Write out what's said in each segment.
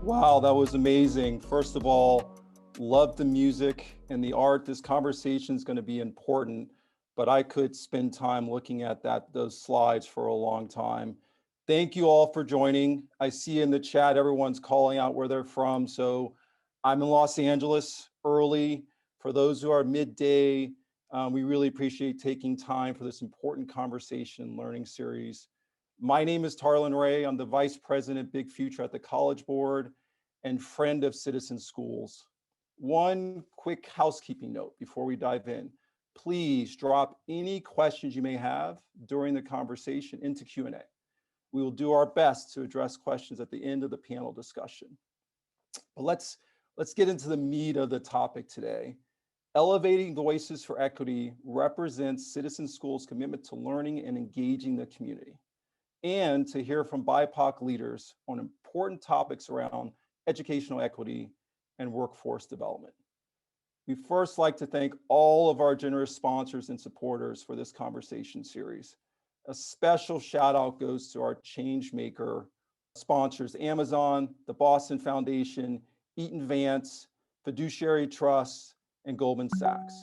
Wow, that was amazing. First of all, love the music and the art. This conversation is going to be important, but I could spend time looking at those slides for a long time. Thank you all for joining. I see in the chat, everyone's calling out where they're from. So I'm in Los Angeles early. For those who are midday, we really appreciate taking time for this important conversation and learning series. My name is Tarlin Ray. I'm the Vice President of BigFuture at the College Board and friend of Citizen Schools. One quick housekeeping note before we dive in. Please drop any questions you may have during the conversation into Q&A. We will do our best to address questions at the end of the panel discussion. But let's get into the meat of the topic today. Elevating Voices for Equity represents Citizen Schools' commitment to learning and engaging the community, and to hear from BIPOC leaders on important topics around educational equity and workforce development. We first like to thank all of our generous sponsors and supporters for this conversation series. A special shout out goes to our Changemaker sponsors, Amazon, the Boston Foundation, Eaton Vance, Fiduciary Trust, and Goldman Sachs.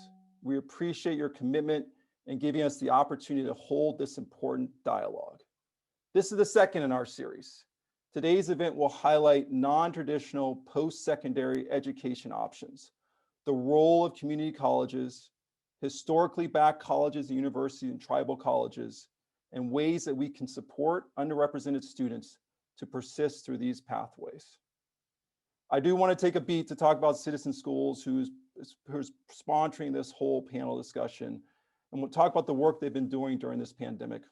We appreciate your commitment and giving us the opportunity to hold this important dialogue. This is the second in our series. Today's event will highlight non-traditional post-secondary education options, the role of community colleges, historically black colleges and universities and tribal colleges, and ways that we can support underrepresented students to persist through these pathways. I do want to take a beat to talk about Citizen Schools, who's sponsoring this whole panel discussion, and we'll talk about the work they've been doing during this pandemic.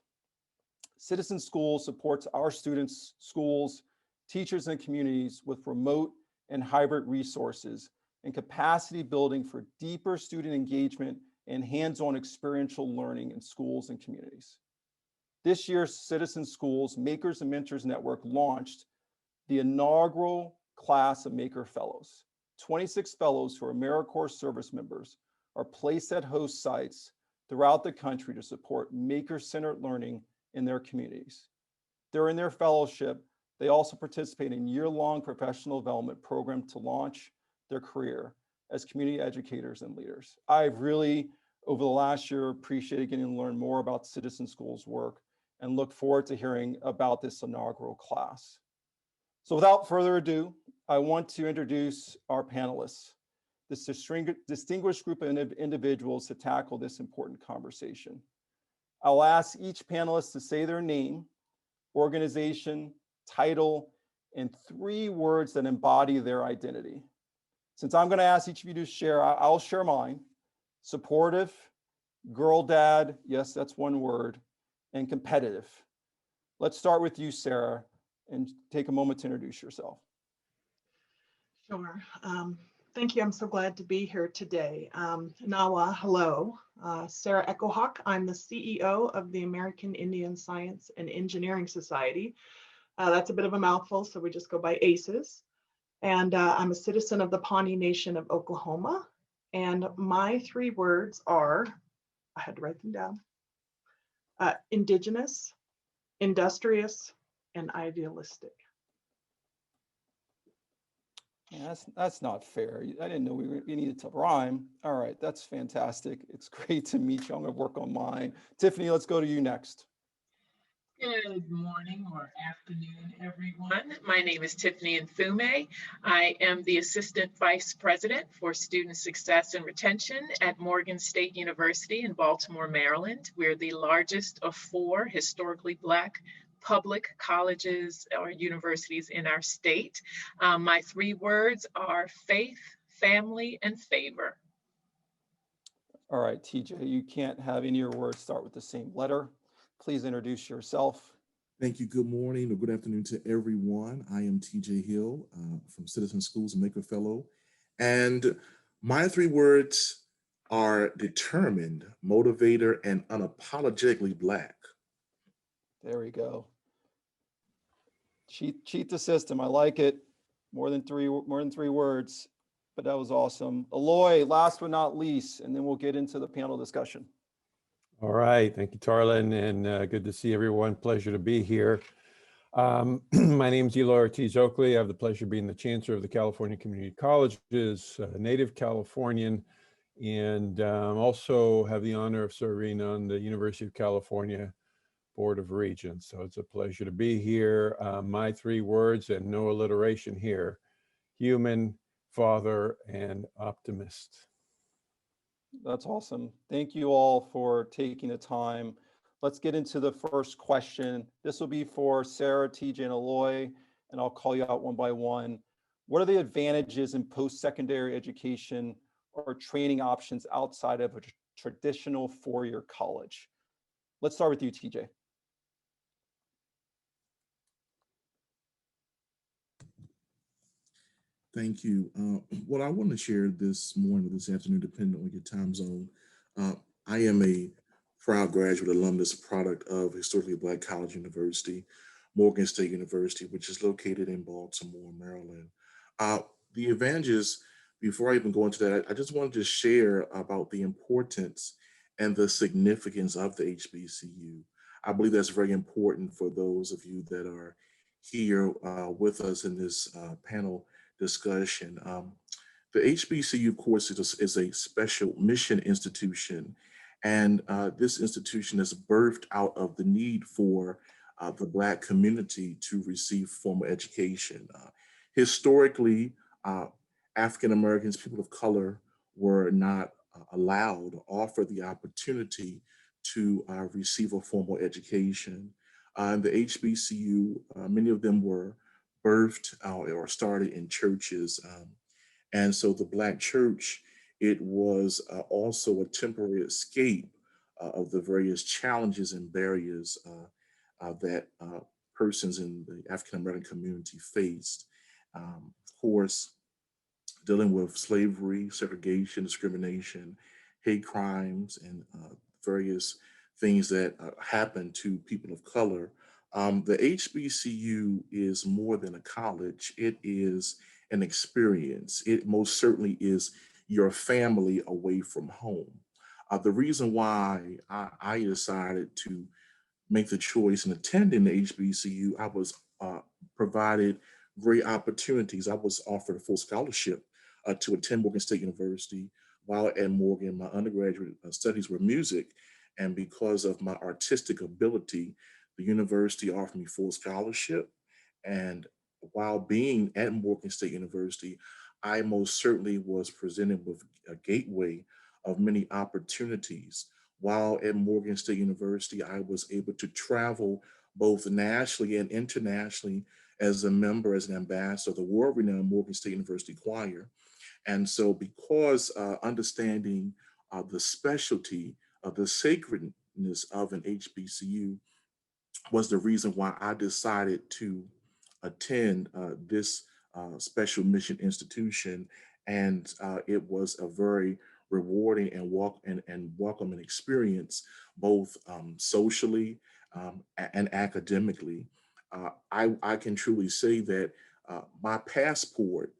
Citizen Schools supports our students, schools, teachers, and communities with remote and hybrid resources and capacity building for deeper student engagement and hands-on experiential learning in schools and communities. This year's Citizen Schools Makers and Mentors Network launched the inaugural class of Maker Fellows. 26 fellows who are AmeriCorps service members are placed at host sites throughout the country to support maker-centered learning in their communities. During their fellowship, they also participate in year-long professional development program to launch their career as community educators and leaders. I've really, over the last year, appreciated getting to learn more about Citizen Schools' work and look forward to hearing about this inaugural class. So without further ado, I want to introduce our panelists, this distinguished group of individuals to tackle this important conversation. I'll ask each panelist to say their name, organization, title, and 3 words that embody their identity. Since I'm going to ask each of you to share, I'll share mine. Supportive, girl dad, yes, that's one word, and competitive. Let's start with you, Sarah, and take a moment to introduce yourself. Sure. Thank you. I'm so glad to be here today. Nawa, hello. Sarah EchoHawk. I'm the CEO of the American Indian Science and Engineering Society. That's a bit of a mouthful, so we just go by AISES. And I'm a citizen of the Pawnee Nation of Oklahoma. And my 3 words are, I had to write them down, indigenous, industrious, and idealistic. Yeah, that's not fair. I didn't know we needed to rhyme. All right, that's fantastic. It's great to meet you. I'm gonna work on mine. Tiffany, let's go to you next. Good morning or afternoon, everyone. My name is Tiffany Mfume. I am the Assistant Vice President for Student Success and Retention at Morgan State University in Baltimore, Maryland. We're the largest of 4 historically Black public colleges or universities in our state. My 3 words are faith, family, and favor. All right, TJ, you can't have any of your words start with the same letter. Please introduce yourself. Thank you. Good morning or good afternoon to everyone. I am TJ Hill from Citizen Schools Maker Fellow. And my 3 words are determined, motivator, and unapologetically Black. There we go. Cheat the system. I like it. More than three words, but that was awesome. Eloy, last but not least, and then we'll get into the panel discussion. All right, thank you, Tarlin, and good to see everyone. Pleasure to be here. My name is Eloy Ortiz Oakley. I have the pleasure of being the Chancellor of the California Community Colleges, a native Californian, and also have the honor of serving on the University of California Board of Regents. So it's a pleasure to be here. My three words, and no alliteration here: human, father, and optimist. That's awesome. Thank you all for taking the time. Let's get into the first question. This will be for Sarah, TJ, and Eloy, and I'll call you out one by one. What are the advantages in post-secondary education or training options outside of a traditional four-year college? Let's start with you, TJ. Thank you. What I want to share this morning or this afternoon, depending on your time zone, I am a proud graduate alumnus, product of historically Black College University, Morgan State University, which is located in Baltimore, Maryland. The advantages, before I even go into that, I just wanted to share about the importance and the significance of the HBCU. I believe that's very important for those of you that are here with us in this panel discussion. The HBCU, of course, is a special mission institution, and this institution is birthed out of the need for the Black community to receive formal education. Historically, African Americans, people of color, were not allowed or offered the opportunity to receive a formal education. The HBCU, many of them were birthed or started in churches. And so the Black church, it was also a temporary escape of the various challenges and barriers that persons in the African American community faced. Of course, dealing with slavery, segregation, discrimination, hate crimes, and various things that happen to people of color. The HBCU is more than a college. It is an experience. It most certainly is your family away from home. The reason why I decided to make the choice and attend in the HBCU, I was provided great opportunities. I was offered a full scholarship to attend Morgan State University. While at Morgan, my undergraduate studies were music, and because of my artistic ability, the university offered me full scholarship. And while being at Morgan State University, I most certainly was presented with a gateway of many opportunities. While at Morgan State University, I was able to travel both nationally and internationally as a member, as an ambassador of the world-renowned Morgan State University Choir. And so because understanding the specialty of the sacredness of an HBCU was the reason why I decided to attend this special mission institution. And it was a very rewarding and welcoming experience, both socially and academically. I can truly say that my passport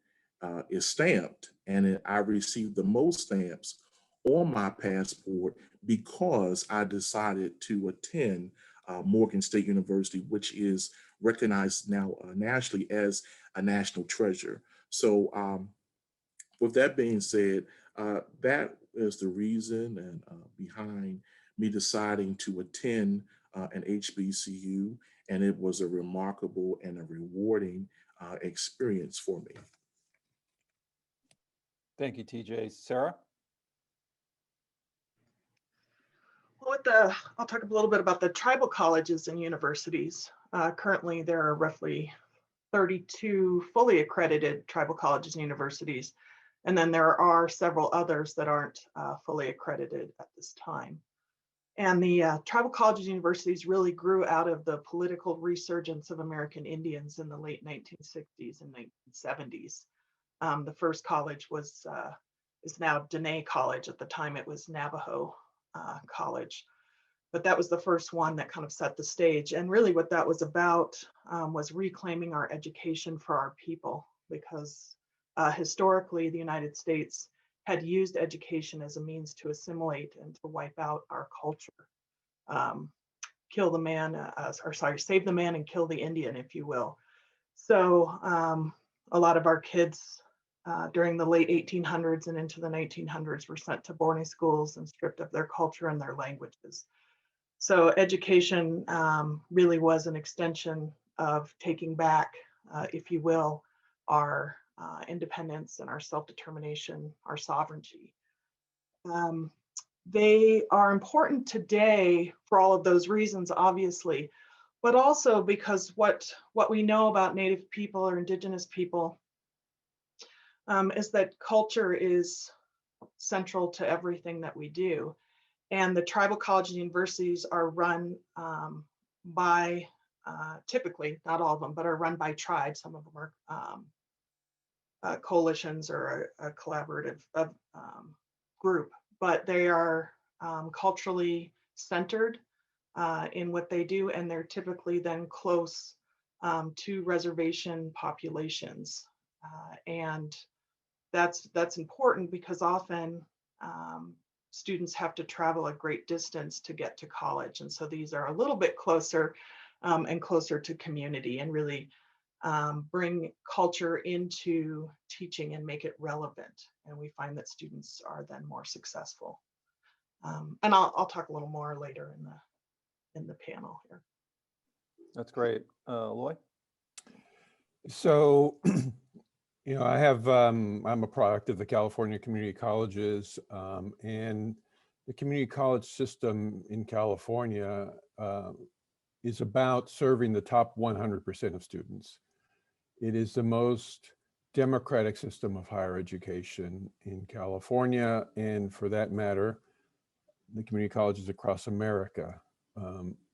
is stamped, and I received the most stamps on my passport because I decided to attend Morgan State University, which is recognized now nationally as a national treasure. So with that being said, that is the reason and behind me deciding to attend an HBCU, and it was a remarkable and a rewarding experience for me. Thank you, TJ. Sarah? Well, I'll talk a little bit about the tribal colleges and universities. Currently, there are roughly 32 fully accredited tribal colleges and universities, and then there are several others that aren't fully accredited at this time. And the tribal colleges and universities really grew out of the political resurgence of American Indians in the late 1960s and 1970s. The first college is now Dene College. At the time, it was Navajo College. But that was the first one that kind of set the stage. And really what that was about was reclaiming our education for our people, because historically the United States had used education as a means to assimilate and to wipe out our culture. kill the man, or sorry, save the man and kill the Indian, if you will. So a lot of our kids during the late 1800s and into the 1900s were sent to boarding schools and stripped of their culture and their languages. So education really was an extension of taking back, if you will, our independence and our self-determination, our sovereignty. They are important today for all of those reasons, obviously, but also because what we know about Native people or Indigenous people is that culture is central to everything that we do. And the tribal colleges and universities are run by, typically, not all of them, but are run by tribes. Some of them are coalitions or a collaborative group, but they are culturally centered in what they do, and they're typically then close to reservation populations. And that's important because often students have to travel a great distance to get to college. And so these are a little bit closer and closer to community, and really bring culture into teaching and make it relevant. And we find that students are then more successful. And I'll talk a little more later in the panel here. That's great. Eloy? So, you know, I'm a product of the California community colleges, and the community college system in California is about serving the top 100% of students. It is the most democratic system of higher education in California, and for that matter, the community colleges across America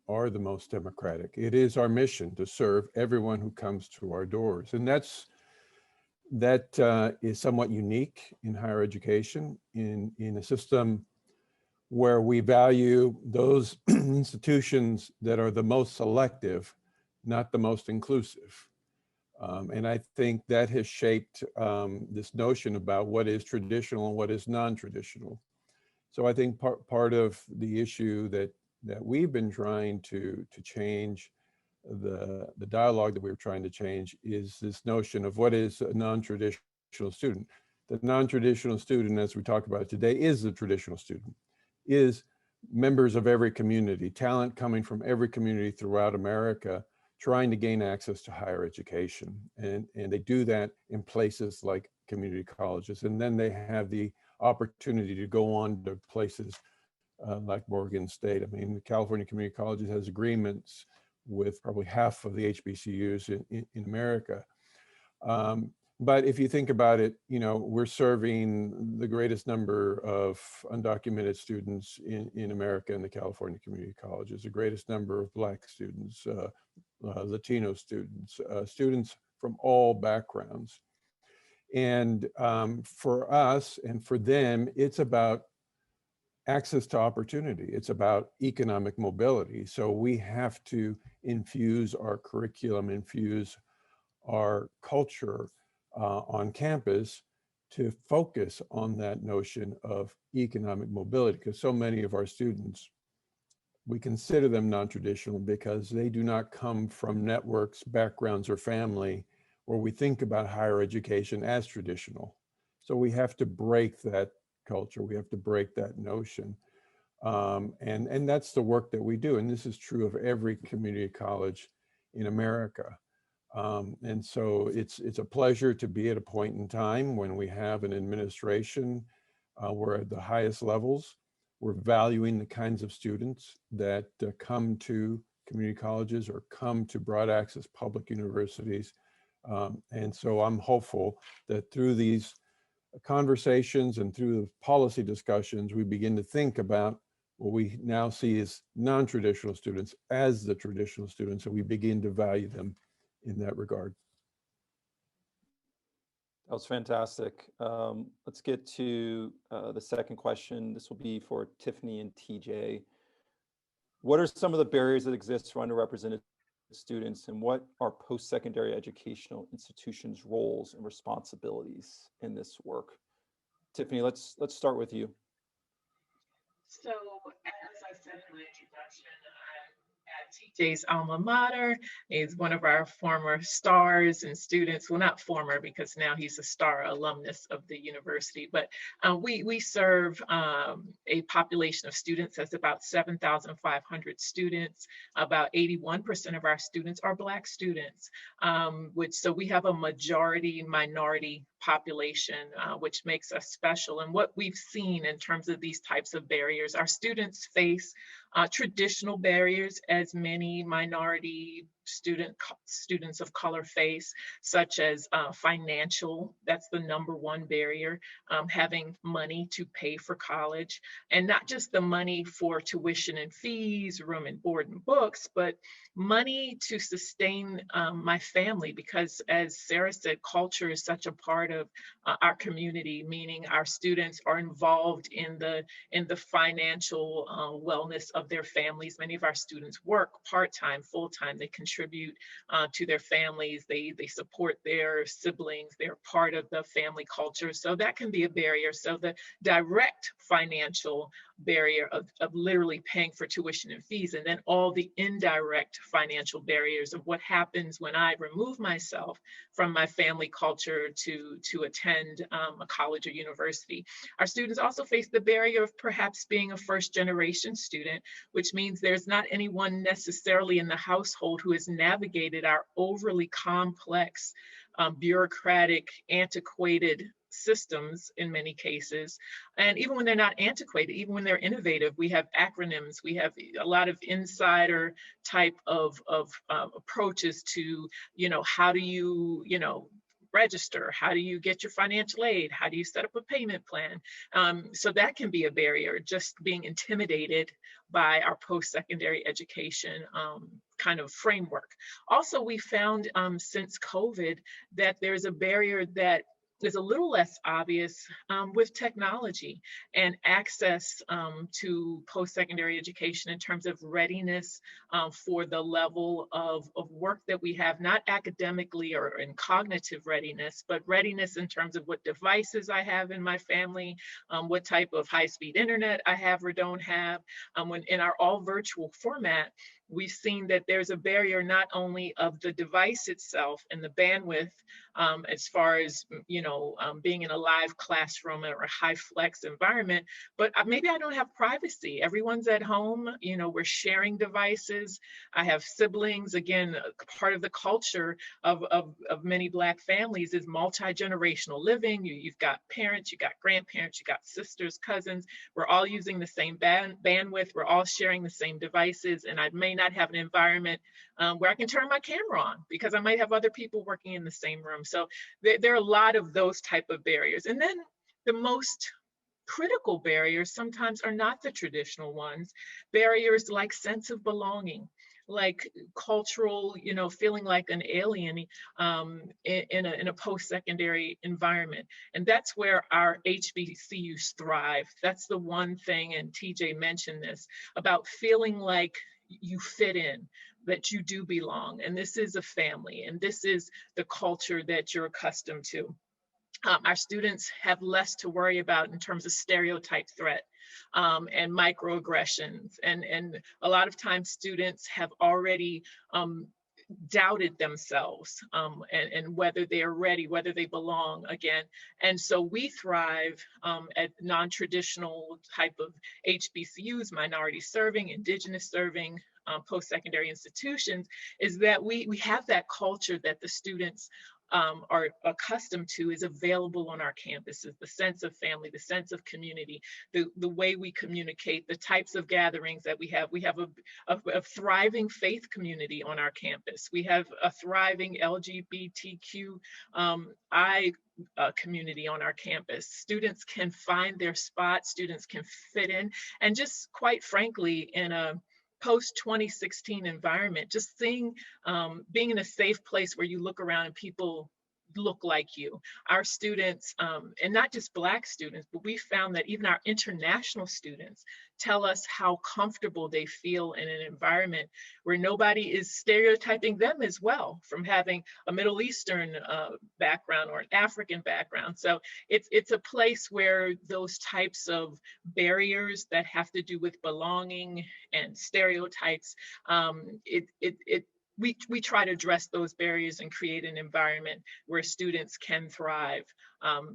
are the most democratic. It is our mission to serve everyone who comes to our doors, and that is somewhat unique in higher education, in a system where we value those institutions that are the most selective, not the most inclusive. And I think that has shaped this notion about what is traditional and what is non-traditional. So I think part of the issue that we've been trying to change, the dialogue that we were trying to change, is this notion of what is a non-traditional student. The non-traditional student, as we talk about today, is the traditional student, is members of every community, talent coming from every community throughout America, trying to gain access to higher education. And they do that in places like community colleges. And then they have the opportunity to go on to places like Morgan State. I mean, the California Community Colleges has agreements with probably half of the HBCUs in America. But if you think about it, you know, we're serving the greatest number of undocumented students in America in the California Community Colleges, the greatest number of Black students, Latino students, students from all backgrounds. And for us and for them, it's about access to opportunity. It's about economic mobility. So we have to infuse our curriculum, infuse our culture on campus to focus on that notion of economic mobility, because so many of our students, we consider them non-traditional because they do not come from networks, backgrounds, or family where we think about higher education as traditional. So we have to break that culture. We have to break that notion. And that's the work that we do. And this is true of every community college in America. And so it's a pleasure to be at a point in time when we have an administration where at the highest levels, we're valuing the kinds of students that come to community colleges or come to broad access public universities. And so I'm hopeful that through these conversations and through the policy discussions, we begin to think about what we now see as non-traditional students as the traditional students, and we begin to value them in that regard. That was fantastic. Let's get to the second question. This will be for Tiffany and TJ. What are some of the barriers that exist for underrepresented students, and what are post-secondary educational institutions' roles and responsibilities in this work? Tiffany, let's start with you. So, as I said in my introduction, I'm TJ's alma mater. He's one of our former stars and students. Well, not former, because now he's a star alumnus of the university, but we serve a population of students that's about 7,500 students. About 81% of our students are Black students, so we have a majority minority population, which makes us special. And what we've seen in terms of these types of barriers, our students face traditional barriers as many minority students of color face, such as financial. That's the #1 barrier, having money to pay for college, and not just the money for tuition and fees, room and board and books, but money to sustain my family, because as Sarah said, culture is such a part of our community, meaning our students are involved in the financial wellness of their families. Many of our students work part-time, full-time. They contribute to their families. They support their siblings. They're part of the family culture. So that can be a barrier. So the direct financial barrier of literally paying for tuition and fees, and then all the indirect financial barriers of what happens when I remove myself from my family culture to attend a college or university. Our students also face the barrier of perhaps being a first-generation student, which means there's not anyone necessarily in the household who has navigated our overly complex, bureaucratic, antiquated systems in many cases. And even when they're not antiquated, even when they're innovative, we have acronyms, we have a lot of insider type of approaches to, how do you, register? How do you get your financial aid? How do you set up a payment plan? So that can be a barrier, just being intimidated by our post-secondary education kind of framework. Also, we found since COVID that there's a barrier that is a little less obvious with technology and access to post-secondary education in terms of readiness for the level of work that we have, not academically or in cognitive readiness, but readiness in terms of what devices I have in my family, what type of high-speed internet I have or don't have. When in our all virtual format, we've seen that there's a barrier not only of the device itself and the bandwidth as far as, being in a live classroom or a high flex environment, but maybe I don't have privacy. Everyone's at home, we're sharing devices. I have siblings. Again, part of the culture of many Black families is multi-generational living. You've got parents, you've got grandparents, you've got sisters, cousins. We're all using the same bandwidth. We're all sharing the same devices. And I may not have an environment where I can turn my camera on because I might have other people working in the same room. So there are a lot of those type of barriers. And then the most critical barriers sometimes are not the traditional ones. Barriers like sense of belonging, like cultural, feeling like an alien in a post-secondary environment. And that's where our HBCUs thrive. That's the one thing, and TJ mentioned this, about feeling like you fit in, that you do belong. And this is a family, and this is the culture that you're accustomed to. Our students have less to worry about in terms of stereotype threat and microaggressions. And a lot of times students have already doubted themselves and whether they are ready, whether they belong again. And so we thrive at non-traditional type of HBCUs, minority serving, indigenous serving, post-secondary institutions, is that we have that culture that the students are accustomed to is available on our campuses, the sense of family, the sense of community, the way we communicate, the types of gatherings that we have. We have a thriving faith community on our campus. We have a thriving LGBTQ community on our campus. Students can find their spot, students can fit in, and just quite frankly, in a post-2016 environment, just seeing, being in a safe place where you look around and people look like you. Our students, and not just Black students, but we found that even our international students tell us how comfortable they feel in an environment where nobody is stereotyping them as well, from having a Middle Eastern background or an African background. So it's a place where those types of barriers that have to do with belonging and stereotypes, we try to address those barriers and create an environment where students can thrive.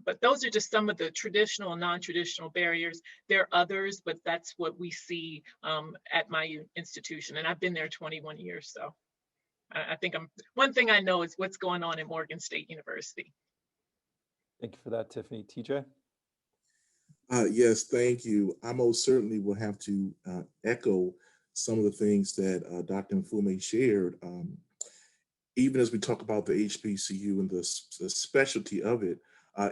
But those are just some of the traditional and non-traditional barriers. There are others, but that's what we see at my institution. And I've been there 21 years. So I think one thing I know is what's going on at Morgan State University. Thank you for that, Tiffany. TJ? Yes, thank you. I most certainly will have to echo some of the things that Dr. Mfume shared. Even as we talk about the HBCU and the specialty of it,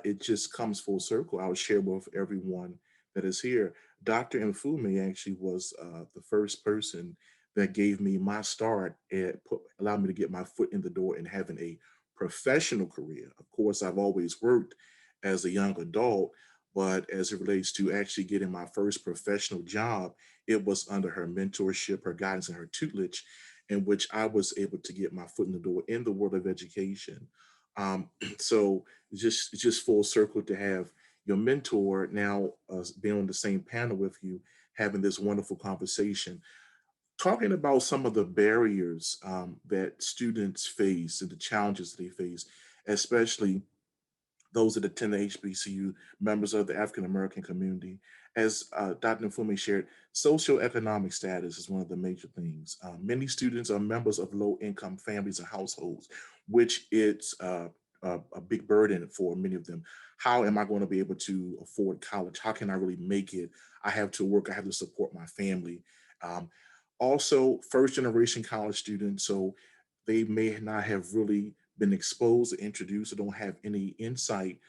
it just comes full circle. I'll share with everyone that is here. Dr. Mfume actually was the first person that gave me my start and allowed me to get my foot in the door in having a professional career. Of course, I've always worked as a young adult, but as it relates to actually getting my first professional job, it was under her mentorship, her guidance, and her tutelage, in which I was able to get my foot in the door in the world of education. So it's just full circle to have your mentor now being on the same panel with you, having this wonderful conversation, talking about some of the barriers that students face and the challenges they face, especially those that attend the HBCU, members of the African American community. As Dr. Mfume shared, socioeconomic status is one of the major things. Many students are members of low-income families and households, which is a big burden for many of them. How am I going to be able to afford college? How can I really make it? I have to work, I have to support my family. Also, first-generation college students, so they may not have really been exposed or introduced or don't have any insight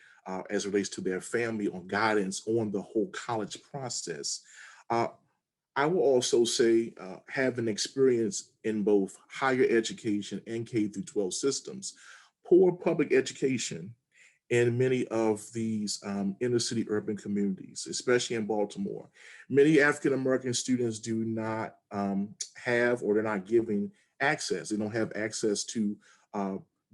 as it relates to their family or guidance on the whole college process. I will also say having experience in both higher education and K through 12 systems, poor public education in many of these inner city urban communities, especially in Baltimore. Many African American students do not have, or they're not giving access. They don't have access to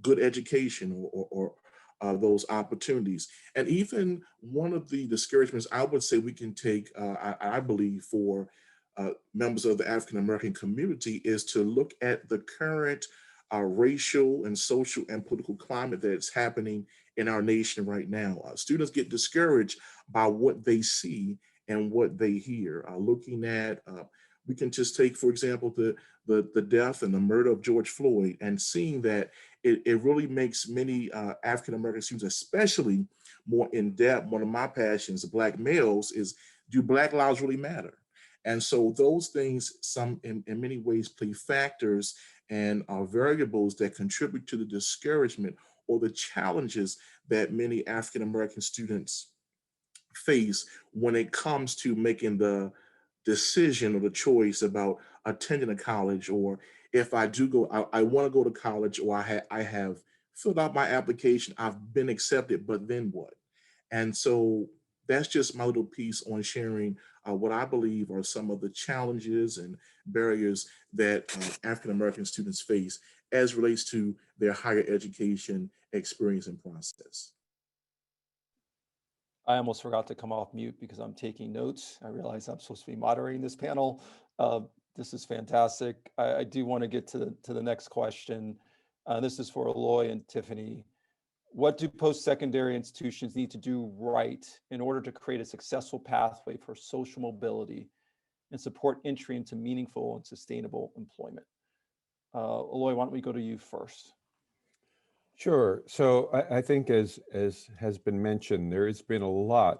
good education or those opportunities. And even one of the discouragements I would say we can take, I believe, for members of the African American community is to look at the current racial and social and political climate that's happening in our nation right now. Students get discouraged by what they see and what they hear. Looking at, we can just take, for example, the death and the murder of George Floyd, and seeing that it really makes many African-American students, especially more in depth. One of my passions, Black males, is, do Black lives really matter? And so those things, in many ways, play factors and are variables that contribute to the discouragement or the challenges that many African-American students face when it comes to making the decision or the choice about attending a college, or if I do go, I want to go to college, or I have filled out my application, I've been accepted, but then what? And so that's just my little piece on sharing what I believe are some of the challenges and barriers that African-American students face as relates to their higher education experience and process. I almost forgot to come off mute because I'm taking notes. I realize I'm supposed to be moderating this panel. This is fantastic. I do want to get to the next question. This is for Eloy and Tiffany. What do post-secondary institutions need to do right in order to create a successful pathway for social mobility and support entry into meaningful and sustainable employment? Eloy, why don't we go to you first? Sure. So I think as has been mentioned, there has been a lot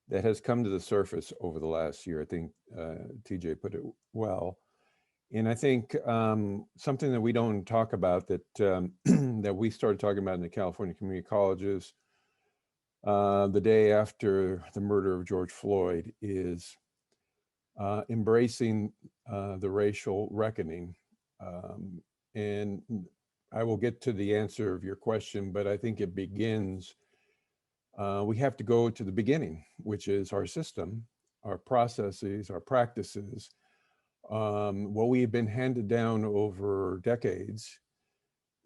that has come to the surface over the last year. I think TJ put it well. And I think something that we don't talk about that that we started talking about in the California community colleges the day after the murder of George Floyd is embracing the racial reckoning. And I will get to the answer of your question, but I think it begins, we have to go to the beginning, which is our system, our processes, our practices. What we've been handed down over decades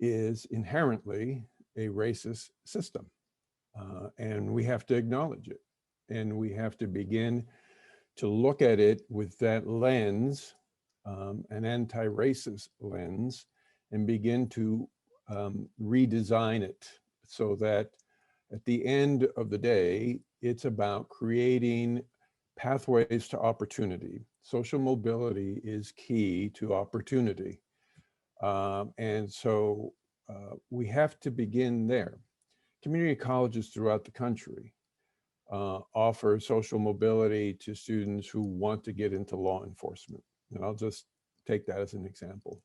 is inherently a racist system. And we have to acknowledge it. And we have to begin to look at it with that lens, an anti-racist lens, and begin to redesign it so that at the end of the day, it's about creating pathways to opportunity. Social mobility is key to opportunity. And so we have to begin there. Community colleges throughout the country offer social mobility to students who want to get into law enforcement. And I'll just take that as an example.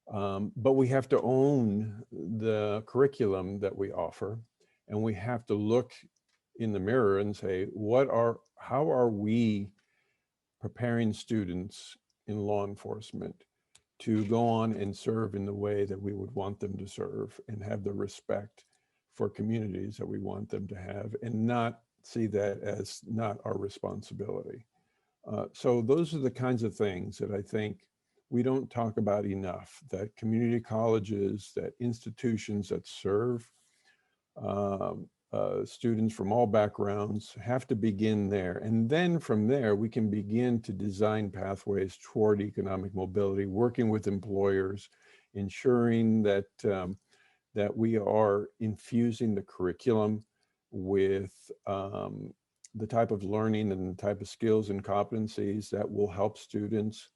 But we have to own the curriculum that we offer, and we have to look in the mirror and say, how are we preparing students in law enforcement to go on and serve in the way that we would want them to serve and have the respect for communities that we want them to have, and not see that as not our responsibility. So those are the kinds of things that I think we don't talk about enough, that community colleges, that institutions that serve students from all backgrounds have to begin there. And then from there, we can begin to design pathways toward economic mobility, working with employers, ensuring that that we are infusing the curriculum with the type of learning and the type of skills and competencies that will help students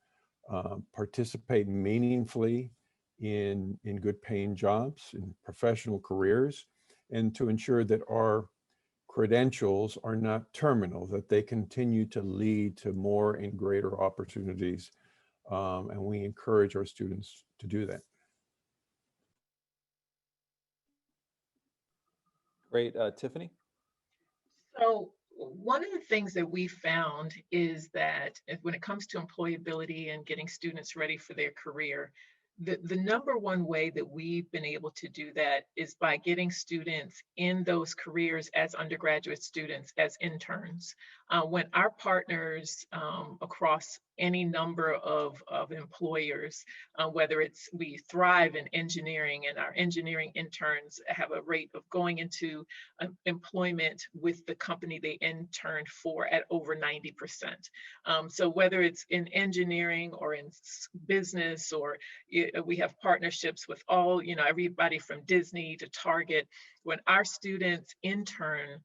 participate meaningfully in good paying jobs, in professional careers, and to ensure that our credentials are not terminal, that they continue to lead to more and greater opportunities. And we encourage our students to do that. Great, Tiffany? So one of the things that we found is that when it comes to employability and getting students ready for their career, the number one way that we've been able to do that is by getting students in those careers as undergraduate students, as interns. When our partners across any number of employers, whether it's we thrive in engineering and our engineering interns have a rate of going into employment with the company they interned for at over 90%. So whether it's in engineering or in business, or we have partnerships with all, everybody from Disney to Target. When our students intern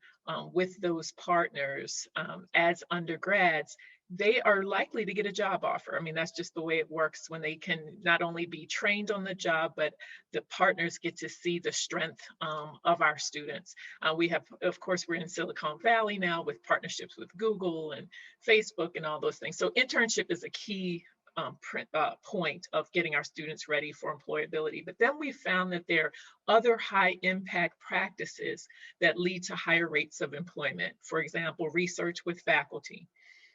with those partners as undergrads, they are likely to get a job offer. I mean, that's just the way it works when they can not only be trained on the job, but the partners get to see the strength of our students. We have, of course, we're in Silicon Valley now with partnerships with Google and Facebook and all those things. So internship is a key point of getting our students ready for employability. But then we found that there are other high impact practices that lead to higher rates of employment. For example, research with faculty,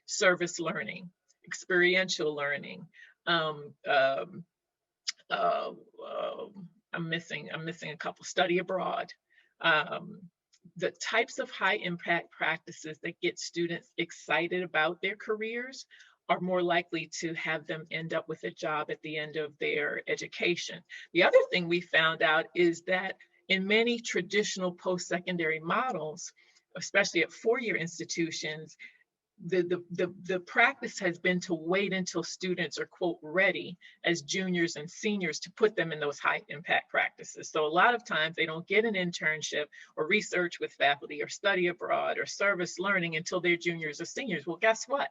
service learning, experiential learning. I'm missing a couple. Study abroad. The types of high impact practices that get students excited about their careers are more likely to have them end up with a job at the end of their education. The other thing we found out is that in many traditional post-secondary models, especially at four-year institutions, the practice has been to wait until students are, quote, ready as juniors and seniors to put them in those high impact practices. So a lot of times they don't get an internship or research with faculty or study abroad or service learning until they're juniors or seniors. Well, guess what?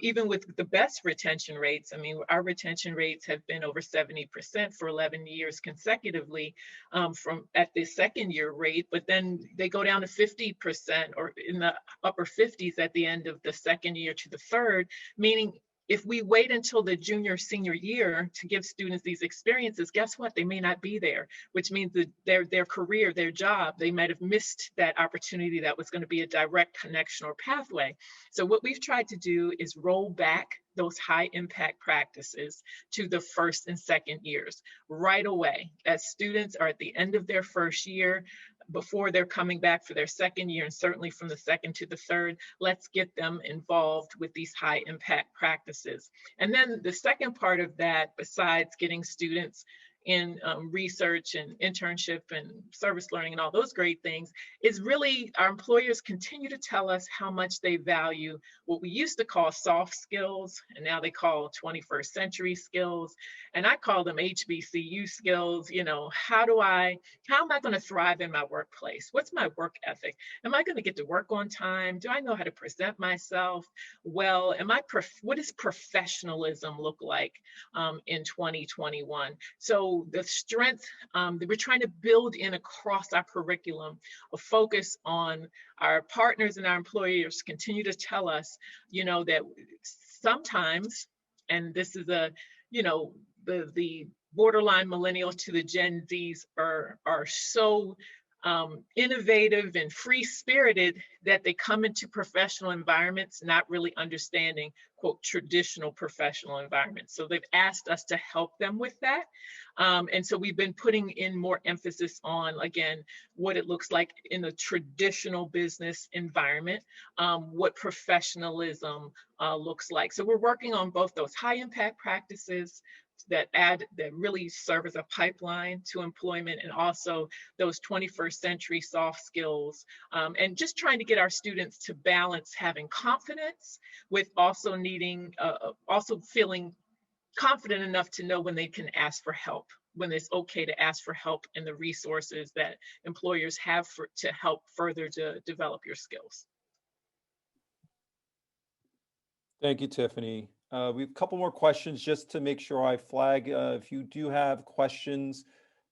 Even with the best retention rates, I mean, our retention rates have been over 70% for 11 years consecutively from at the second year rate, but then they go down to 50% or in the upper 50s at the end of the second year to the third, meaning if we wait until the junior, senior year to give students these experiences, guess what? They may not be there, which means that their career, their job, they might have missed that opportunity that was going to be a direct connection or pathway. So what we've tried to do is roll back those high impact practices to the first and second years right away, as students are at the end of their first year, before they're coming back for their second year, and certainly from the second to the third. Let's get them involved with these high impact practices. And then the second part of that, besides getting students in research and internship and service learning and all those great things, is really our employers continue to tell us how much they value what we used to call soft skills, and now they call 21st century skills. And I call them HBCU skills. You know, how am I going to thrive in my workplace? What's my work ethic? Am I going to get to work on time? Do I know how to present myself well? What does professionalism look like in 2021? So the strength that we're trying to build in across our curriculum, a focus on our partners and our employers continue to tell us, you know, that sometimes, and this is the borderline millennials to the Gen Zs are so innovative and free-spirited that they come into professional environments not really understanding, quote, traditional professional environments. So they've asked us to help them with that. And so we've been putting in more emphasis on, again, what it looks like in a traditional business environment, what professionalism looks like. So we're working on both those high impact practices that really serve as a pipeline to employment, and also those 21st century soft skills, and just trying to get our students to balance having confidence with also needing, also feeling confident enough to know when they can ask for help, when it's okay to ask for help, and the resources that employers have to help further to develop your skills. Thank you, Tiffany. We have a couple more questions just to make sure I flag. If you do have questions,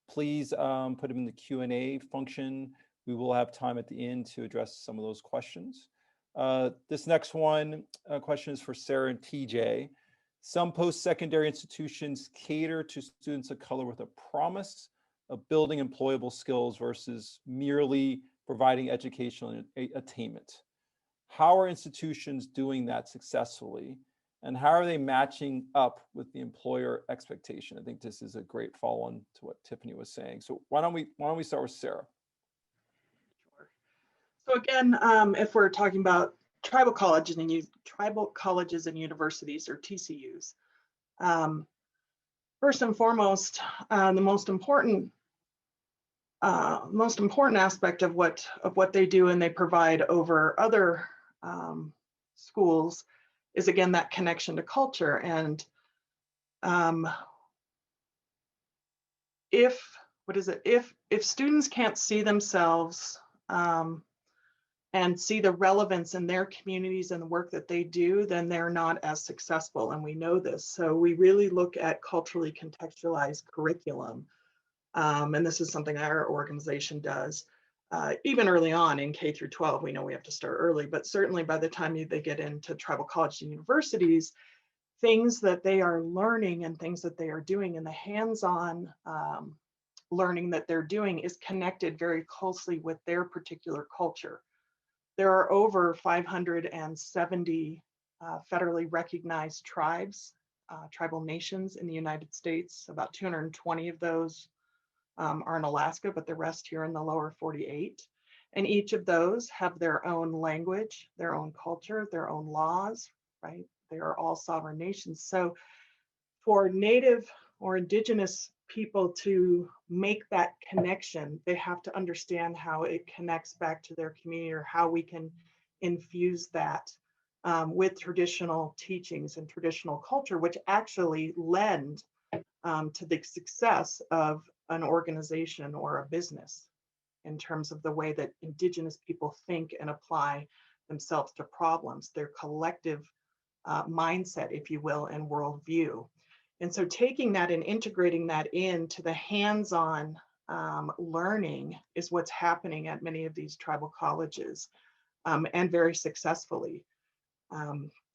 please put them in the Q&A function. We will have time at the end to address some of those questions. This next question is for Sarah and TJ. Some post-secondary institutions cater to students of color with a promise of building employable skills versus merely providing educational attainment. How are institutions doing that successfully? And how are they matching up with the employer expectation? I think this is a great follow-on to what Tiffany was saying. So why don't we start with Sarah? Sure. So again, if we're talking about tribal colleges and universities, or TCUs, first and foremost, the most important aspect of what they do and they provide over other schools is, again, that connection to culture. And if students can't see themselves and see the relevance in their communities and the work that they do, then they're not as successful, and we know this. So we really look at culturally contextualized curriculum, and this is something our organization does. Even early on in K through 12, we know we have to start early, but certainly by the time they get into tribal colleges and universities, things that they are learning and things that they are doing in the hands-on learning that they're doing is connected very closely with their particular culture. There are over 570 federally recognized tribes, tribal nations in the United States. About 220 of those are in Alaska, but the rest here in the lower 48. And each of those have their own language, their own culture, their own laws, right? They are all sovereign nations. So for Native or Indigenous people to make that connection, they have to understand how it connects back to their community, or how we can infuse that with traditional teachings and traditional culture, which actually lend to the success of an organization or a business in terms of the way that Indigenous people think and apply themselves to problems, their collective mindset, if you will, and worldview. And so taking that and integrating that into the hands-on learning is what's happening at many of these tribal colleges, and very successfully.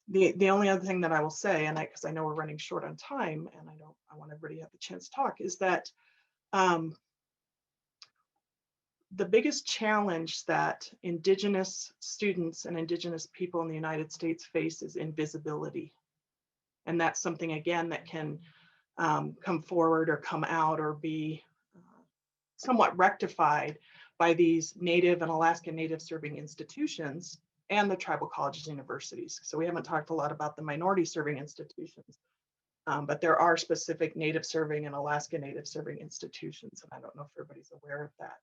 The only other thing that I will say, and because I know we're running short on time, and I want everybody to have the chance to talk, is that the biggest challenge that Indigenous students and Indigenous people in the United States face is invisibility. And that's something, again, that can come forward or come out or be somewhat rectified by these Native and Alaska Native serving institutions and the tribal colleges and universities. So we haven't talked a lot about the minority serving institutions, but there are specific Native serving and Alaska Native serving institutions. And I don't know if everybody's aware of that.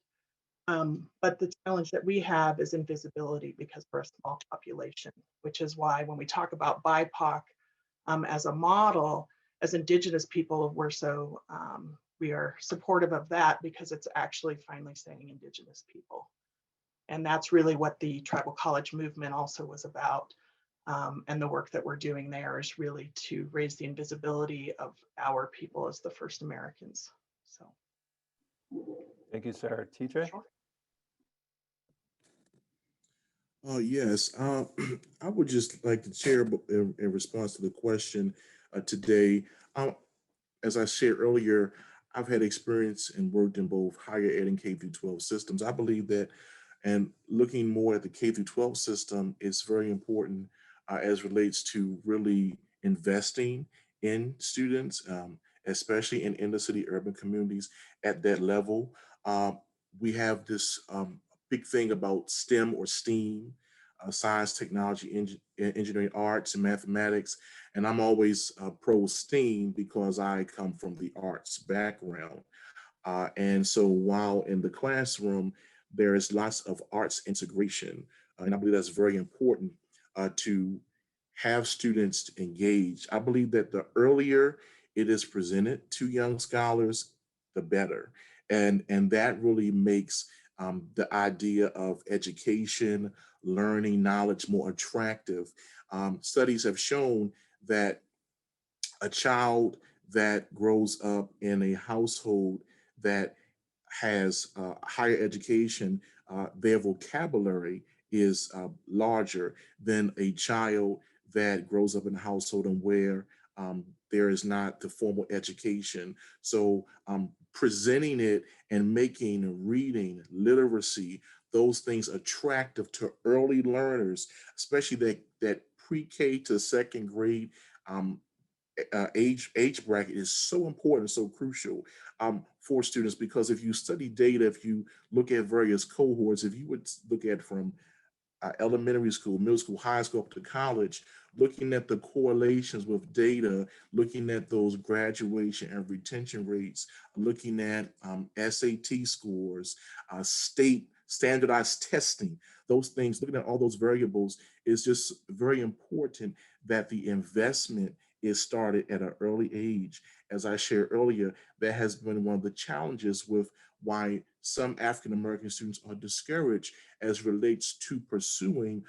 But the challenge that we have is invisibility because we're a small population, which is why when we talk about BIPOC as a model, as Indigenous people, we are supportive of that because it's actually finally saying Indigenous people. And that's really what the tribal college movement also was about. And the work that we're doing there is really to raise the invisibility of our people as the first Americans. So. Thank you, Sarah. TJ? Sure. Yes, I would just like to share in response to the question today. As I shared earlier, I've had experience and worked in both higher ed and K through 12 systems. I believe that, and looking more at the K through 12 system is very important as relates to really investing in students, especially in inner city urban communities at that level. We have this big thing about STEM or STEAM, science, technology, engineering, arts, and mathematics. And I'm always pro STEAM because I come from the arts background. And so while in the classroom, there is lots of arts integration. And I believe that's very important to have students engage. I believe that the earlier it is presented to young scholars, the better. And that really makes the idea of education, learning, knowledge more attractive. Studies have shown that a child that grows up in a household that has higher education, their vocabulary is larger than a child that grows up in a household and where there is not the formal education. So presenting it and making reading, literacy, those things attractive to early learners, especially that pre-K to second grade age bracket is so important, so crucial for students, because if you study data, if you look at various cohorts, if you would look at from elementary school, middle school, high school, up to college, looking at the correlations with data, looking at those graduation and retention rates, looking at SAT scores, state standardized testing, those things, looking at all those variables is just very important that the investment is started at an early age. As I shared earlier, that has been one of the challenges with why some African-American students are discouraged as relates to pursuing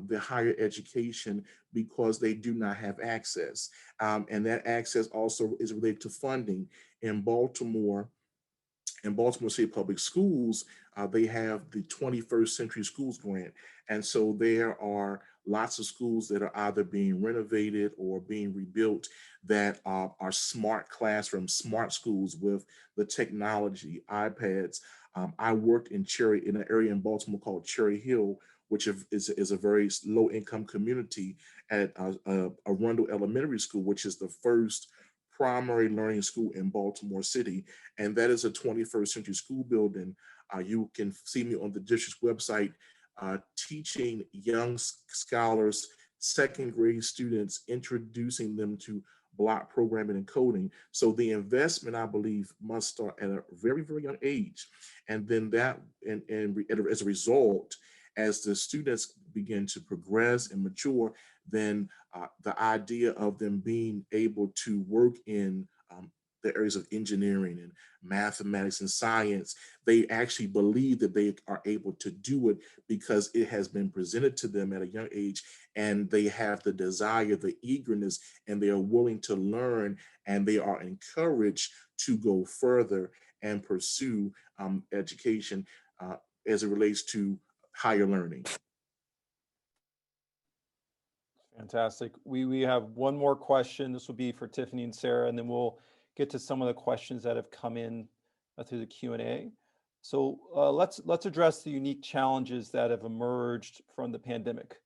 the higher education because they do not have access. And that access also is related to funding. In Baltimore City Public Schools, they have the 21st Century Schools Grant. And so there are lots of schools that are either being renovated or being rebuilt that are smart classrooms, smart schools with the technology, iPads. I worked in an area in Baltimore called Cherry Hill, which is a very low income community at Arundel Elementary School, which is the first primary learning school in Baltimore City. And that is a 21st century school building. You can see me on the district's website teaching young scholars, second grade students, introducing them to block programming and coding. So the investment, I believe, must start at a very, very young age. And then that, and as a result, as the students begin to progress and mature, then the idea of them being able to work in the areas of engineering and mathematics and science, they actually believe that they are able to do it because it has been presented to them at a young age, and they have the desire, the eagerness, and they are willing to learn, and they are encouraged to go further and pursue education as it relates to higher learning. Fantastic. We have one more question. This will be for Tiffany and Sarah, and then we'll get to some of the questions that have come in through the Q&A. So let's address the unique challenges that have emerged from the pandemic,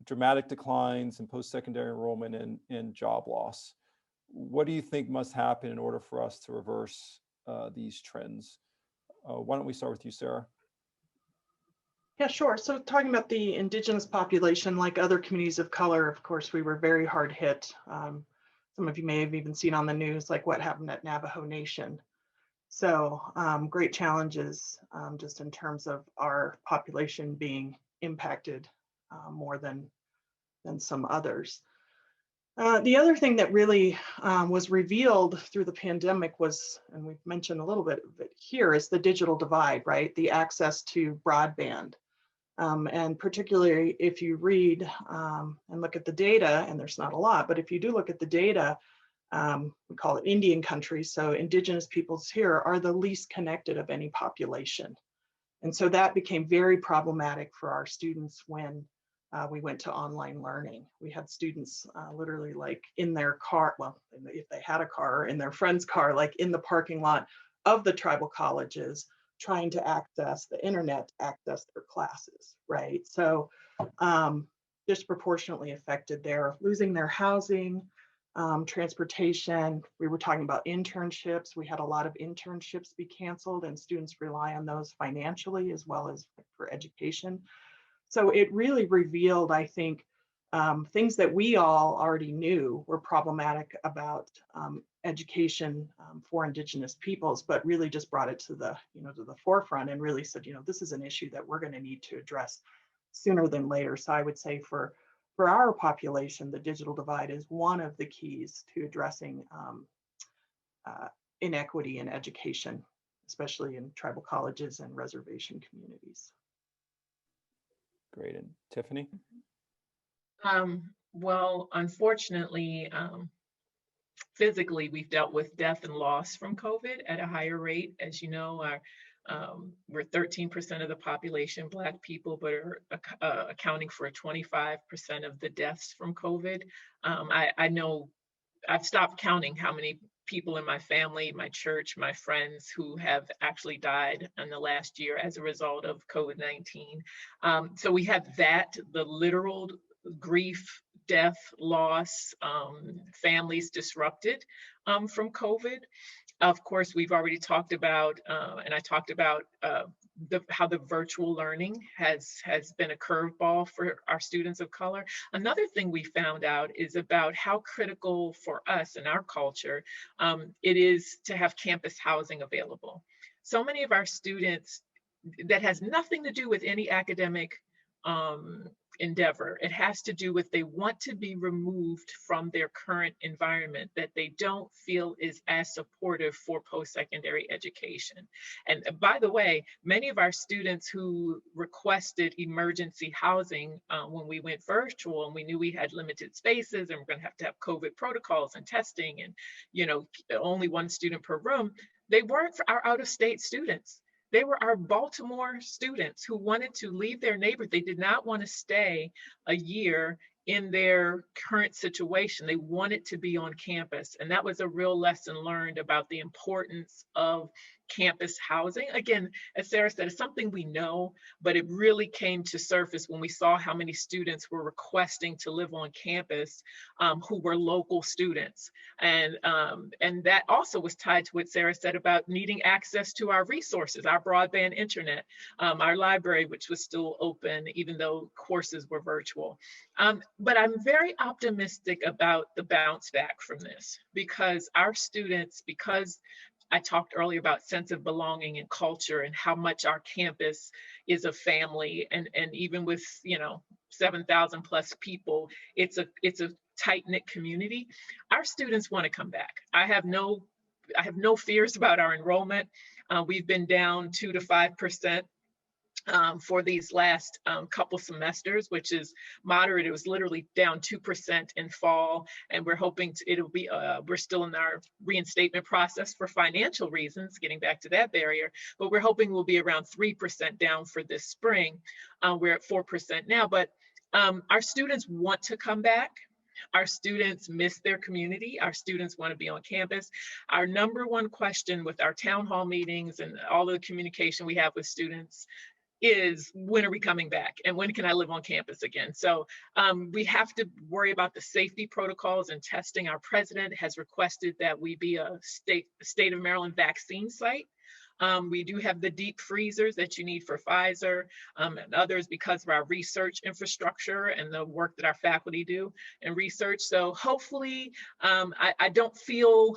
dramatic declines in post-secondary enrollment and job loss. What do you think must happen in order for us to reverse these trends? Why don't we start with you, Sarah? Yeah, sure. So talking about the Indigenous population, like other communities of color, of course, we were very hard hit. Some of you may have even seen on the news, like what happened at Navajo Nation. So great challenges just in terms of our population being impacted more than some others. The other thing that really was revealed through the pandemic was, and we've mentioned a little bit of it here, is the digital divide, right? The access to broadband. And particularly if you read and look at the data, and there's not a lot, but if you do look at the data, we call it Indian countries. So Indigenous peoples here are the least connected of any population. And so that became very problematic for our students when we went to online learning. We had students literally like in their car, well, if they had a car, or in their friend's car, like in the parking lot of the tribal colleges, trying to access the internet to access their classes, right? So disproportionately affected there, losing their housing, transportation. We were talking about internships. We had a lot of internships be canceled, and students rely on those financially as well as for education. So it really revealed, I think, things that we all already knew were problematic about education for Indigenous peoples, but really just brought it to the, to the forefront and really said, this is an issue that we're going to need to address sooner than later. So I would say for our population, the digital divide is one of the keys to addressing inequity in education, especially in tribal colleges and reservation communities. Great. And Tiffany? Well, unfortunately, physically, we've dealt with death and loss from COVID at a higher rate. As you know, we're 13% of the population, Black people, but are accounting for 25% of the deaths from COVID. I know I've stopped counting how many people in my family, my church, my friends who have actually died in the last year as a result of COVID-19. So we have that, the literal grief, death, loss, families disrupted from COVID. Of course, we've already talked about, and I talked about how the virtual learning has been a curveball for our students of color. Another thing we found out is about how critical for us in our culture it is to have campus housing available. So many of our students, that has nothing to do with any academic endeavor. It has to do with they want to be removed from their current environment that they don't feel is as supportive for post-secondary education. And by the way, many of our students who requested emergency housing when we went virtual and we knew we had limited spaces and we're going to have COVID protocols and testing and only one student per room, they weren't our out-of-state students. They were our Baltimore students who wanted to leave their neighborhood. They did not want to stay a year in their current situation. They wanted to be on campus. And that was a real lesson learned about the importance of campus housing. Again, as Sarah said, it's something we know, but it really came to surface when we saw how many students were requesting to live on campus who were local students. And that also was tied to what Sarah said about needing access to our resources, our broadband internet, our library, which was still open, even though courses were virtual. But I'm very optimistic about the bounce back from this because our students, because I talked earlier about sense of belonging and culture and how much our campus is a family, and even with 7,000 plus people, it's a tight-knit community. Our students want to come back. I have no fears about our enrollment. We've been down 2 to 5% for these last couple semesters, which is moderate. It was literally down 2% in fall, and we're hoping it'll be, we're still in our reinstatement process for financial reasons, getting back to that barrier, but we're hoping we'll be around 3% down for this spring. We're at 4% now, but Our students want to come back. Our students miss their community. Our students want to be on campus. Our number one question with our town hall meetings and all the communication we have with students is, when are we coming back? And when can I live on campus again? So we have to worry about the safety protocols and testing. Our president has requested that we be a state of Maryland vaccine site. We do have the deep freezers that you need for Pfizer and others because of our research infrastructure and the work that our faculty do in research. So hopefully, I feel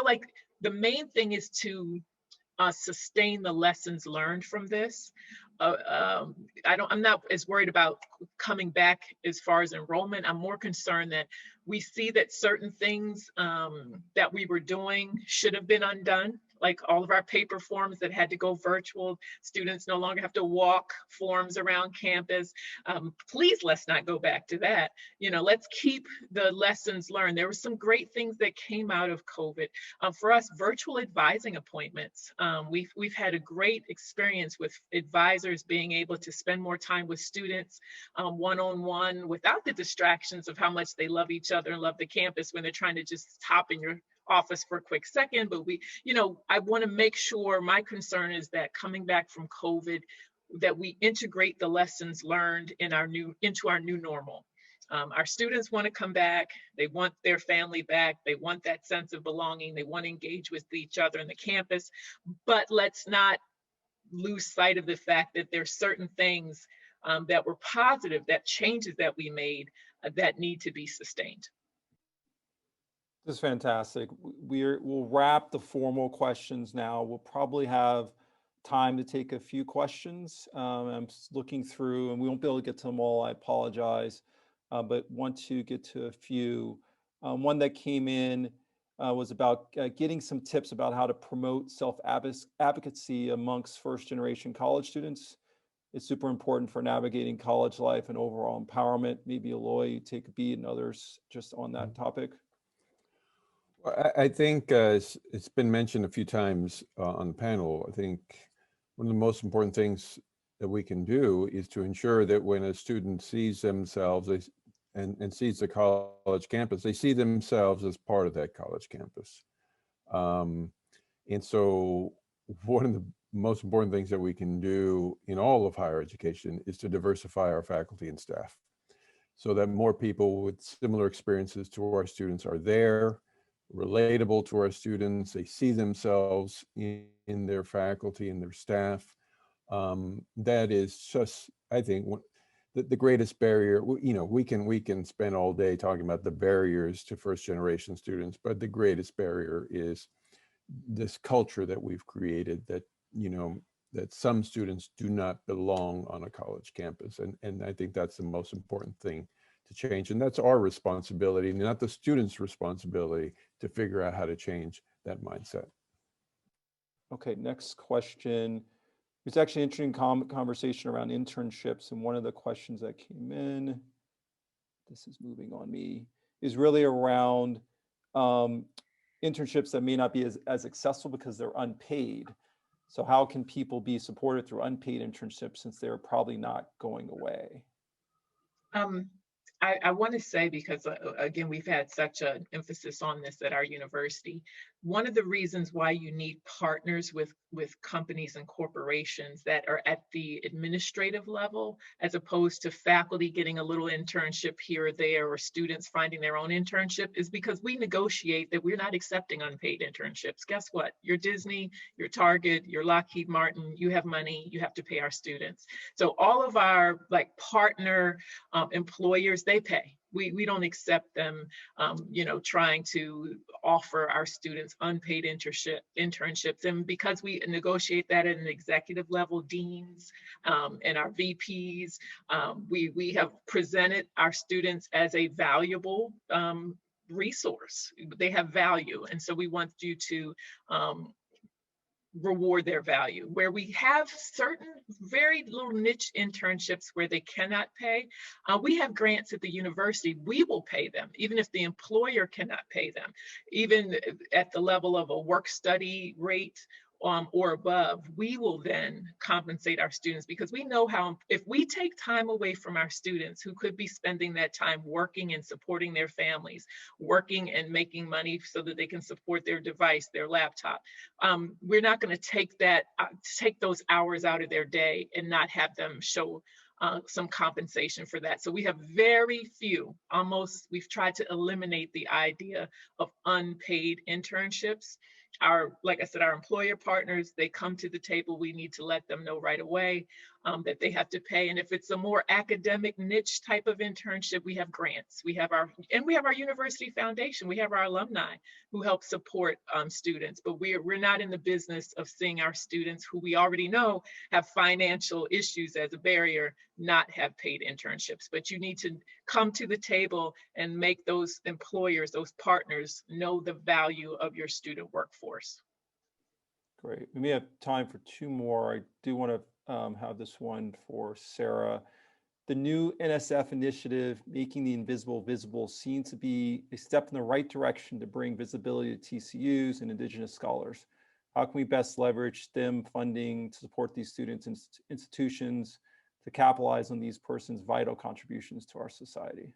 like the main thing is to sustain the lessons learned from this. I'm not as worried about coming back as far as enrollment. I'm more concerned that we see that certain things that we were doing should have been undone, like all of our paper forms that had to go virtual. Students no longer have to walk forms around campus. Please, let's not go back to that. You know, let's keep the lessons learned. There were some great things that came out of COVID. For us, virtual advising appointments. We've had a great experience with advisors being able to spend more time with students one-on-one without the distractions of how much they love each other and love the campus when they're trying to just hop in your office for a quick second. But I want to make sure, my concern is that coming back from COVID, that we integrate the lessons learned into our new normal. Our students want to come back. They want their family back. They want that sense of belonging. They want to engage with each other in the campus. But let's not lose sight of the fact that there's certain things that were positive, that changes that we made that need to be sustained. This is fantastic. We'll wrap the formal questions now. We'll probably have time to take a few questions. I'm looking through, and we won't be able to get to them all. I apologize, but want to get to a few. One that came in was about getting some tips about how to promote self-advocacy amongst first-generation college students. It's super important for navigating college life and overall empowerment. Maybe Eloy, you take a beat, and others just on that topic. I think it's been mentioned a few times on the panel. I think one of the most important things that we can do is to ensure that when a student sees themselves and sees the college campus, they see themselves as part of that college campus. And so one of the most important things that we can do in all of higher education is to diversify our faculty and staff so that more people with similar experiences to our students are there, relatable to our students. They see themselves in their faculty and their staff. That is just, I think, the greatest barrier. We can spend all day talking about the barriers to first generation students, but the greatest barrier is this culture that we've created that, that some students do not belong on a college campus. And I think that's the most important thing to change. And that's our responsibility, not the students' responsibility, to figure out how to change that mindset. Okay, next question. It's actually an interesting conversation around internships. And one of the questions that came in, this is moving on me, is really around internships that may not be as accessible because they're unpaid. So how can people be supported through unpaid internships since they're probably not going away? I want to say, because again, we've had such an emphasis on this at our university, one of the reasons why you need partners with companies and corporations that are at the administrative level, as opposed to faculty getting a little internship here or there, or students finding their own internship, is because we negotiate that we're not accepting unpaid internships. Guess what? You're Disney, you're Target, you're Lockheed Martin, you have money, you have to pay our students. So all of our partner employers, they pay. We don't accept them, trying to offer our students unpaid internships. And because we negotiate that at an executive level, deans and our VPs, we have presented our students as a valuable resource. They have value. And so we want you to reward their value. Where we have certain very little niche internships where they cannot pay, we have grants at the university. We will pay them, even if the employer cannot pay them, even at the level of a work study rate or above, we will then compensate our students, because we know how, if we take time away from our students who could be spending that time working and supporting their families, working and making money so that they can support their device, their laptop, we're not going to take those hours out of their day and not have them show some compensation for that. So we have very few, we've tried to eliminate the idea of unpaid internships. Like I said, our employer partners, they come to the table, we need to let them know right away that they have to pay. And if it's a more academic niche type of internship, we have grants. We have our university foundation. We have our alumni who help support students, but we're not in the business of seeing our students who we already know have financial issues as a barrier not have paid internships. But you need to come to the table and make those employers, those partners, know the value of your student workforce. Great. We may have time for two more. I do want to have this one for Sarah. The new NSF initiative, Making the Invisible Visible, seems to be a step in the right direction to bring visibility to TCUs and Indigenous scholars. How can we best leverage STEM funding to support these students and institutions to capitalize on these persons' vital contributions to our society?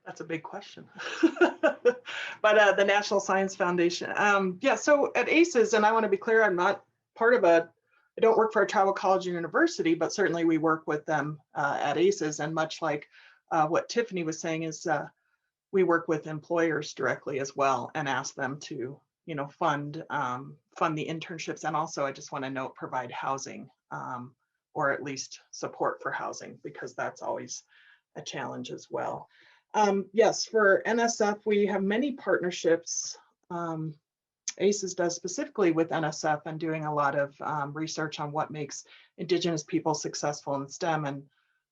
That's a big question. But the National Science Foundation. Yeah, so at AISES, and I want to be clear, I'm not part of I don't work for a tribal college or university, but certainly we work with them at AISES. And much like what Tiffany was saying is we work with employers directly as well and ask them to, fund the internships. And also, I just want to note, provide housing or at least support for housing, because that's always a challenge as well. Yes, for NSF, we have many partnerships. AISES does specifically with NSF and doing a lot of research on what makes Indigenous people successful in STEM.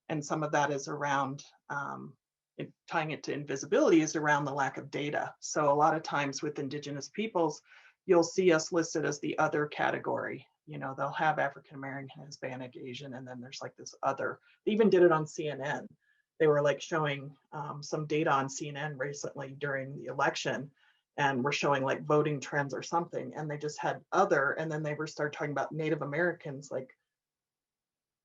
And some of that is around, tying it to invisibility, is around the lack of data. So a lot of times with Indigenous peoples, you'll see us listed as the other category. They'll have African American, Hispanic, Asian, and then there's like this other. They even did it on CNN. They were like showing some data on CNN recently during the election, and we're showing like voting trends or something, and they just had other, and then they started talking about Native Americans, like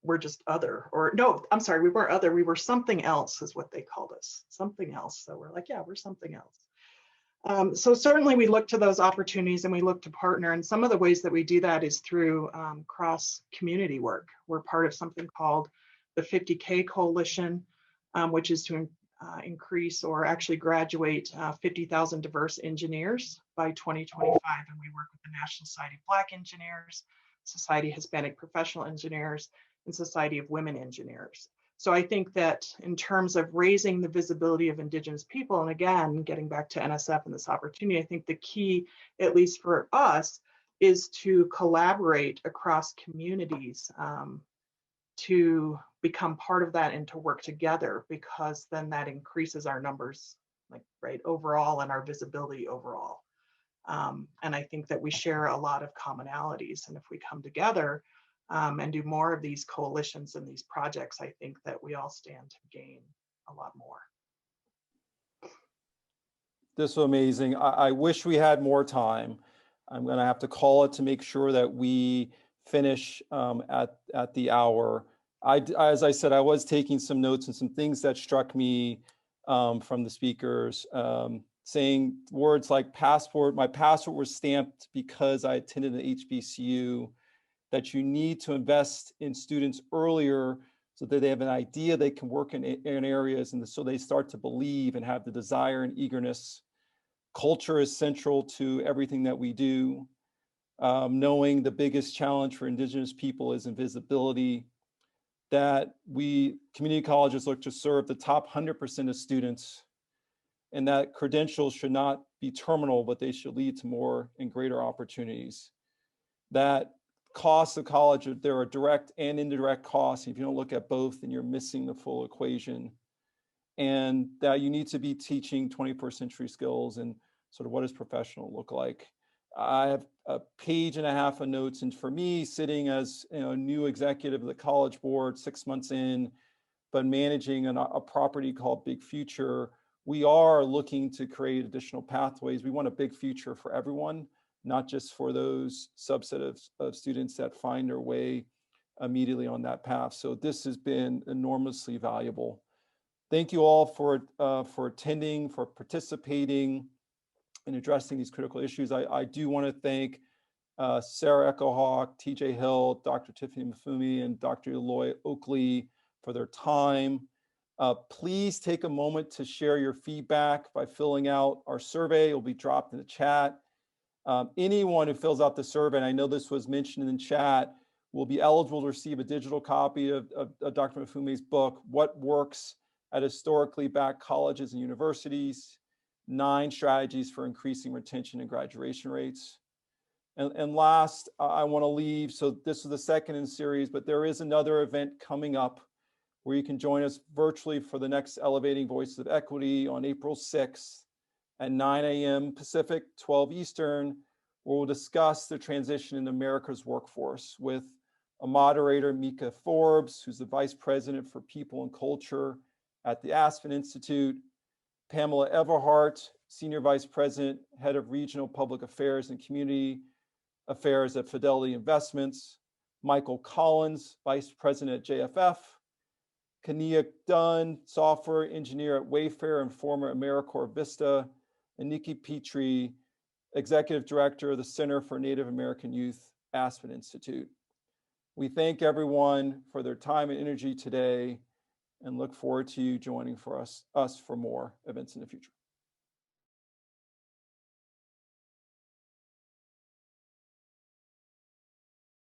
we're just other, or no, I'm sorry, we weren't other, we were something else is what they called us, something else. So we're like, yeah, we're something else. So certainly we look to those opportunities and we look to partner, and some of the ways that we do that is through cross community work. We're part of something called the 50K Coalition, which is to increase or actually graduate 50,000 diverse engineers by 2025. And we work with the National Society of Black Engineers, Society of Hispanic Professional Engineers, and Society of Women Engineers. So I think that in terms of raising the visibility of Indigenous people, and again, getting back to NSF and this opportunity, I think the key, at least for us, is to collaborate across communities to become part of that and to work together, because then that increases our numbers, overall, and our visibility overall. And I think that we share a lot of commonalities, and if we come together and do more of these coalitions and these projects, I think that we all stand to gain a lot more. This was amazing. I wish we had more time. I'm going to have to call it to make sure that we finish at the hour. As I said, I was taking some notes and some things that struck me from the speakers, saying words like passport. My passport was stamped because I attended an HBCU, that you need to invest in students earlier so that they have an idea they can work in areas, and so they start to believe and have the desire and eagerness. Culture is central to everything that we do. Knowing the biggest challenge for Indigenous people is invisibility, that community colleges look to serve the top 100% of students, and that credentials should not be terminal, but they should lead to more and greater opportunities. That costs of college, there are direct and indirect costs. If you don't look at both, then you're missing the full equation. And that you need to be teaching 21st century skills and sort of what does professional look like. I have a page and a half of notes, and for me, sitting as a new executive of the College Board 6 months in, but managing a property called BigFuture, we are looking to create additional pathways. We want a big future for everyone, not just for those subset of students that find their way immediately on that path. So this has been enormously valuable. Thank you all for attending, for participating in addressing these critical issues. I do want to thank Sarah EchoHawk, TJ Hill, Dr. Tiffany Mfume, and Dr. Eloy Oakley for their time. Please take a moment to share your feedback by filling out our survey. It will be dropped in the chat. Anyone who fills out the survey, and I know this was mentioned in the chat, will be eligible to receive a digital copy of Dr. Mfume's book, What Works at Historically Black Colleges and Universities, 9 Strategies for Increasing Retention and Graduation Rates. And last, I want to leave, so this is the second in series, but there is another event coming up where you can join us virtually for the next Elevating Voices of Equity on April 6th at 9 a.m. Pacific, 12 Eastern, where we'll discuss the transition in America's workforce with a moderator, Mika Forbes, who's the Vice President for People and Culture at the Aspen Institute, Pamela Everhart, Senior Vice President, Head of Regional Public Affairs and Community Affairs at Fidelity Investments, Michael Collins, Vice President at JFF, Kania Dunn, Software Engineer at Wayfair and former AmeriCorps Vista, and Nikki Petrie, Executive Director of the Center for Native American Youth, Aspen Institute. We thank everyone for their time and energy today and look forward to you joining us for more events in the future.